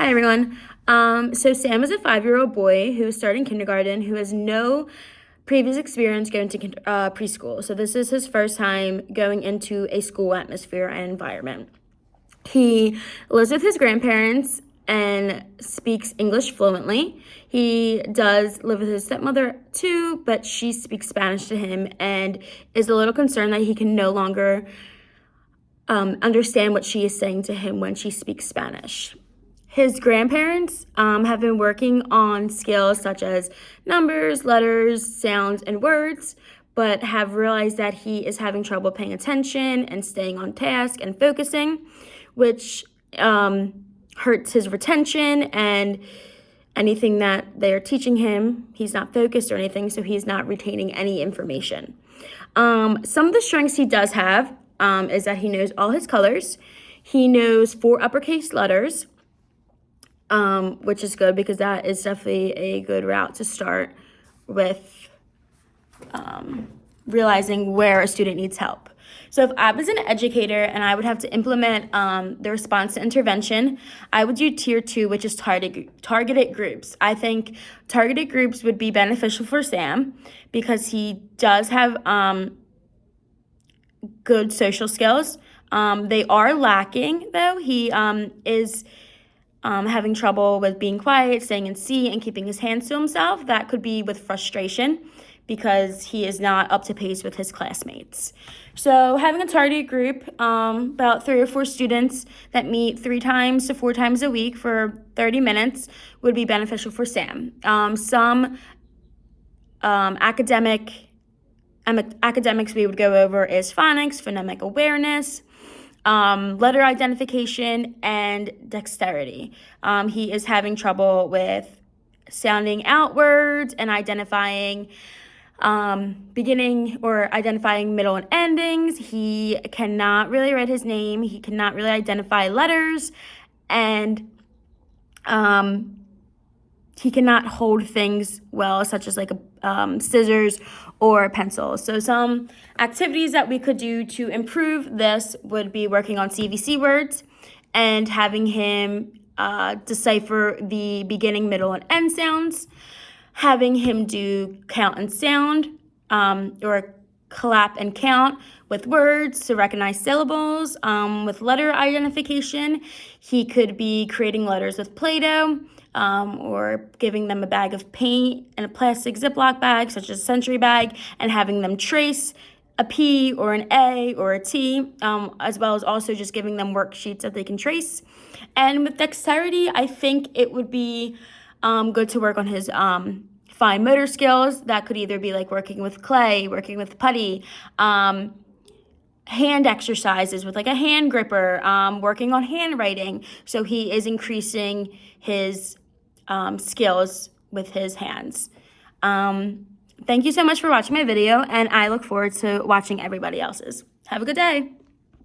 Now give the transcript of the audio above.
Hi, everyone. So Sam is a 5-year-old boy who is starting kindergarten, who has no previous experience going to preschool. So this is his first time going into a school atmosphere and environment. He lives with his grandparents and speaks English fluently. He does live with his stepmother too, but she speaks Spanish to him and is a little concerned that he can no longer understand what she is saying to him when she speaks Spanish. His grandparents have been working on skills such as numbers, letters, sounds, and words, but have realized that he is having trouble paying attention and staying on task and focusing, which hurts his retention and anything that they're teaching him. He's not focused or anything, so he's not retaining any information. Some of the strengths he does have is that he knows all his colors. He knows 4 uppercase letters, which is good because that is definitely a good route to start with realizing where a student needs help. So if I was an educator and I would have to implement the response to intervention, I would do tier 2, which is targeted groups. I think targeted groups would be beneficial for Sam because he does have good social skills. They are lacking, though. He is having trouble with being quiet, staying in seat, and keeping his hands to himself. That could be with frustration because he is not up to pace with his classmates. So having a targeted group, about 3 or 4 students that meet 3 times to 4 times a week for 30 minutes would be beneficial for Sam. Some academics we would go over is phonics, phonemic awareness, letter identification, and dexterity. He is having trouble with sounding out words and identifying beginning or identifying middle and endings. He cannot really write his name. He cannot really identify letters, and he cannot hold things well, such as like scissors or pencils. So some activities that we could do to improve this would be working on CVC words and having him decipher the beginning, middle, and end sounds, having him do count and sound or clap and count with words to recognize syllables. With letter identification, he could be creating letters with Play-Doh, or giving them a bag of paint and a plastic Ziploc bag, such as a Century bag, and having them trace a P or an A or a T, as well as also just giving them worksheets that they can trace. And with dexterity, I think it would be good to work on his fine motor skills. That could either be like working with clay, working with putty, hand exercises with like a hand gripper, working on handwriting. So he is increasing his skills with his hands. Thank you so much for watching my video, and I look forward to watching everybody else's. Have a good day.